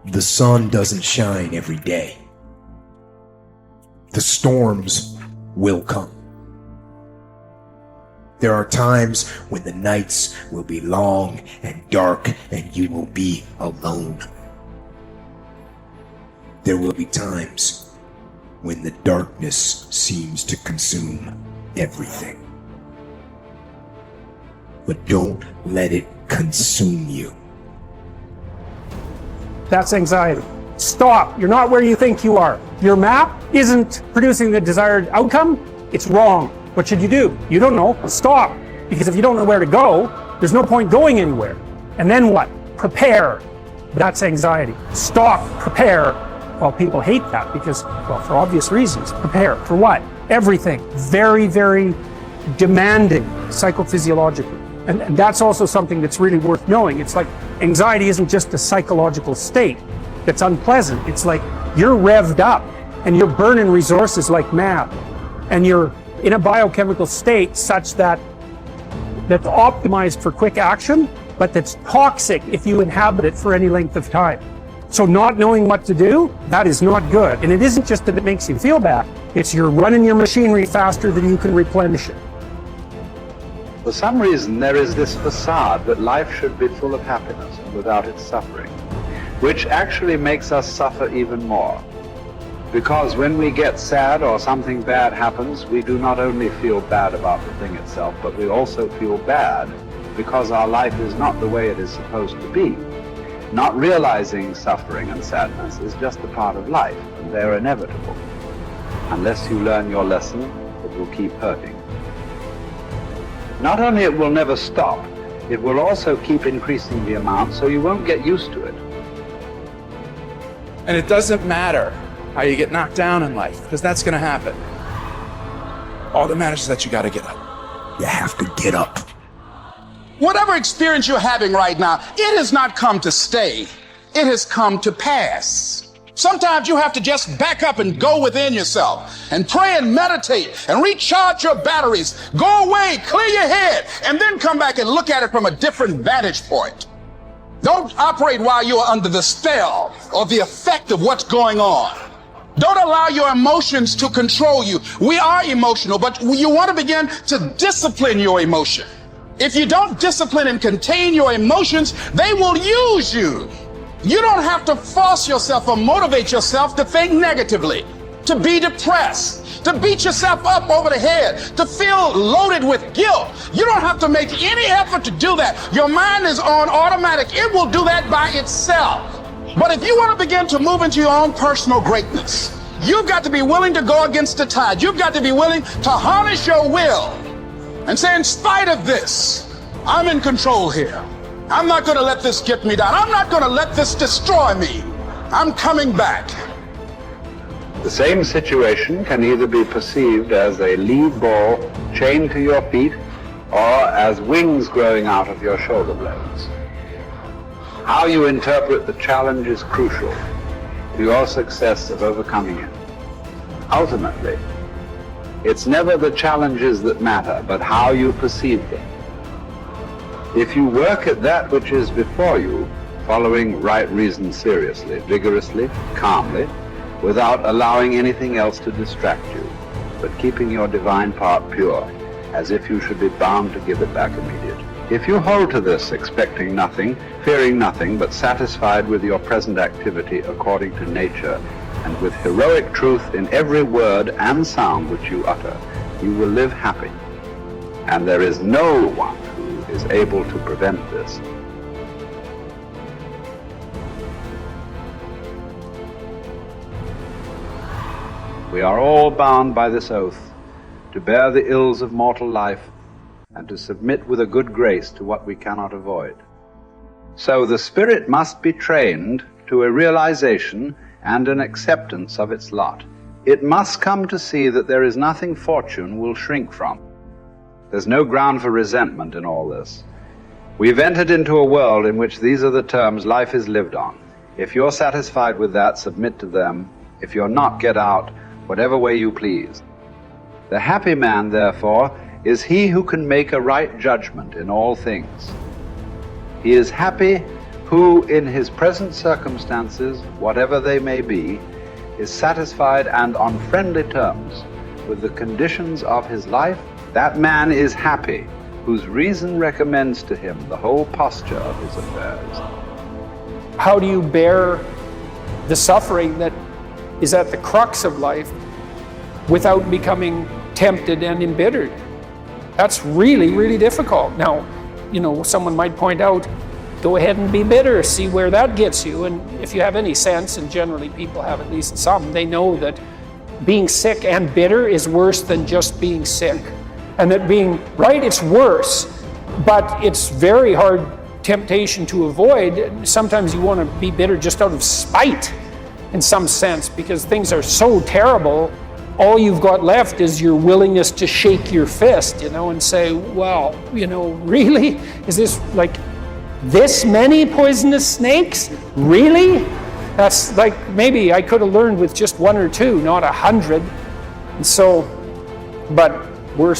The sun doesn't shine every day. The storms will come. There are times when the nights will be long and dark and you will be alone. There will be times when the darkness seems to consume everything. But don't let it consume you. That's anxiety. Stop. You're not where you think you are. Your map isn't producing the desired outcome. It's wrong. What should you do? You don't know. Stop. Because if you don't know where to go, there's no point going anywhere. And then what? Prepare. That's anxiety. Stop. Prepare. Well, people hate that because, well, for obvious reasons. Prepare. For what? Everything. Very, very demanding psychophysiologically. And that's also something that's really worth knowing. It's like anxiety isn't just a psychological state that's unpleasant. It's like you're revved up and you're burning resources like mad. And you're in a biochemical state such that's optimized for quick action, but that's toxic if you inhabit it for any length of time. So not knowing what to do, that is not good. And it isn't just that it makes you feel bad. It's you're running your machinery faster than you can replenish it. For some reason, there is this facade that life should be full of happiness and without its suffering, which actually makes us suffer even more. Because when we get sad or something bad happens, we do not only feel bad about the thing itself, but we also feel bad because our life is not the way it is supposed to be. Not realizing suffering and sadness is just a part of life, and they're inevitable. Unless you learn your lesson, it will keep hurting. Not only it will never stop, it will also keep increasing the amount, so you won't get used to it. And it doesn't matter how you get knocked down in life, because that's going to happen. All that matters is that you got to get up. You have to get up. Whatever experience you're having right now, it has not come to stay. It has come to pass. Sometimes you have to just back up and go within yourself and pray and meditate and recharge your batteries. Go away, clear your head, and then come back and look at it from a different vantage point. Don't operate while you are under the spell or the effect of what's going on. Don't allow your emotions to control you. We are emotional, but you want to begin to discipline your emotion. If you don't discipline and contain your emotions, they will use you. You don't have to force yourself or motivate yourself to think negatively, to be depressed, to beat yourself up over the head, to feel loaded with guilt. You don't have to make any effort to do that. Your mind is on automatic. It will do that by itself. But if you want to begin to move into your own personal greatness, you've got to be willing to go against the tide. You've got to be willing to harness your will and say, in spite of this, I'm in control here. I'm not going to let this get me down. I'm not going to let this destroy me. I'm coming back. The same situation can either be perceived as a lead ball chained to your feet or as wings growing out of your shoulder blades. How you interpret the challenge is crucial to your success of overcoming it. Ultimately, it's never the challenges that matter, but how you perceive them. If you work at that which is before you, following right reason seriously, vigorously, calmly, without allowing anything else to distract you, but keeping your divine part pure, as if you should be bound to give it back immediately. If you hold to this, expecting nothing, fearing nothing, but satisfied with your present activity according to nature, and with heroic truth in every word and sound which you utter, you will live happy. And there is no one who is able to prevent this. We are all bound by this oath to bear the ills of mortal life and to submit with a good grace to what we cannot avoid. So the spirit must be trained to a realization and an acceptance of its lot. It must come to see that there is nothing fortune will shrink from. There's no ground for resentment in all this. We've entered into a world in which these are the terms life is lived on. If you're satisfied with that, submit to them. If you're not, get out, whatever way you please. The happy man, therefore, is he who can make a right judgment in all things. He is happy who in his present circumstances, whatever they may be, is satisfied and on friendly terms with the conditions of his life, that man is happy, whose reason recommends to him the whole posture of his affairs. How do you bear the suffering that is at the crux of life without becoming tempted and embittered? That's really, really difficult. Now, someone might point out, go ahead and be bitter, see where that gets you. And if you have any sense, and generally people have at least some, they know that being sick and bitter is worse than just being sick. And that being right, it's worse, but it's very hard temptation to avoid. Sometimes you want to be bitter just out of spite in some sense, because things are so terrible. All you've got left is your willingness to shake your fist, and say, well, really? Is this like this many poisonous snakes? Really? That's like, maybe I could have learned with just 1 or 2, not 100. And so, but we're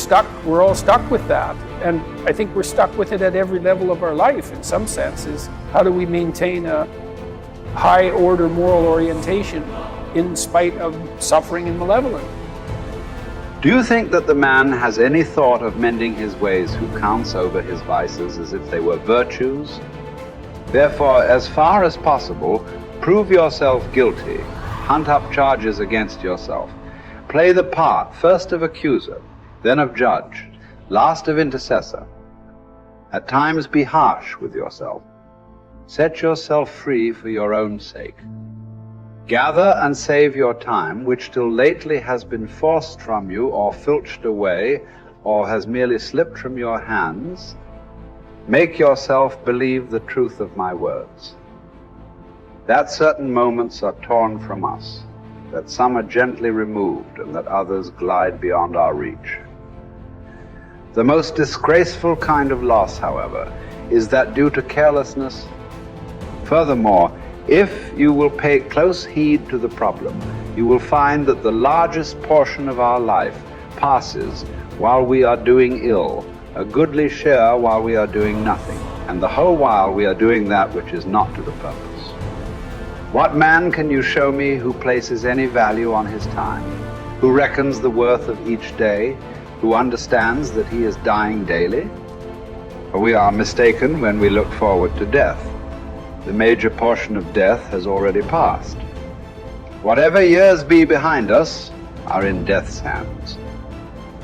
all stuck with that. And I think we're stuck with it at every level of our life in some senses. How do we maintain a high order moral orientation in spite of suffering and malevolence? Do you think that the man has any thought of mending his ways who counts over his vices as if they were virtues? Therefore, as far as possible, prove yourself guilty, hunt up charges against yourself, play the part first of accuser, then of judge, last of intercessor. At times be harsh with yourself. Set yourself free for your own sake. Gather and save your time, which till lately has been forced from you or filched away, or has merely slipped from your hands. Make yourself believe the truth of my words, that certain moments are torn from us, that some are gently removed, and that others glide beyond our reach. The most disgraceful kind of loss, however, is that due to carelessness. Furthermore, if you will pay close heed to the problem, you will find that the largest portion of our life passes while we are doing ill, a goodly share while we are doing nothing, and the whole while we are doing that which is not to the purpose. What man can you show me who places any value on his time, who reckons the worth of each day, who understands that he is dying daily? For we are mistaken when we look forward to death. The major portion of death has already passed. Whatever years be behind us are in death's hands.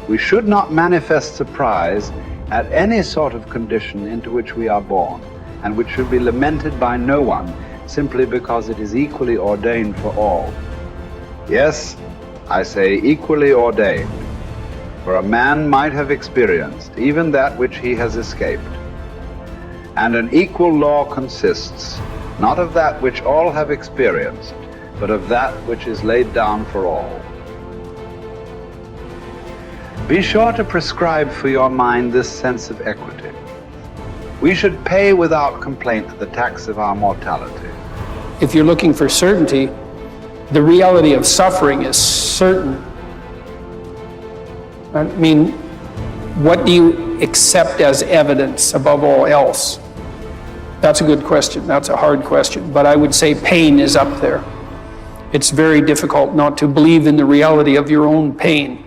We should not manifest surprise at any sort of condition into which we are born, and which should be lamented by no one, simply because it is equally ordained for all. Yes, I say equally ordained, for a man might have experienced even that which he has escaped. And an equal law consists not of that which all have experienced, but of that which is laid down for all. Be sure to prescribe for your mind this sense of equity. We should pay without complaint the tax of our mortality. If you're looking for certainty, the reality of suffering is certain. I mean, what do you accept as evidence above all else? That's a good question. That's a hard question. But I would say pain is up there. It's very difficult not to believe in the reality of your own pain.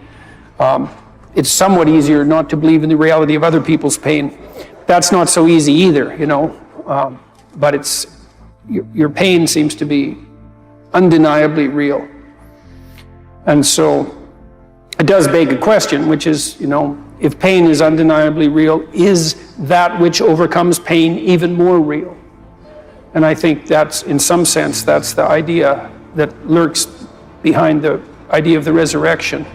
It's somewhat easier not to believe in the reality of other people's pain. That's not so easy either, but it's your pain seems to be undeniably real. And so it does beg a question, which is, if pain is undeniably real, is that which overcomes pain even more real? And I think that's, in some sense, that's the idea that lurks behind the idea of the resurrection.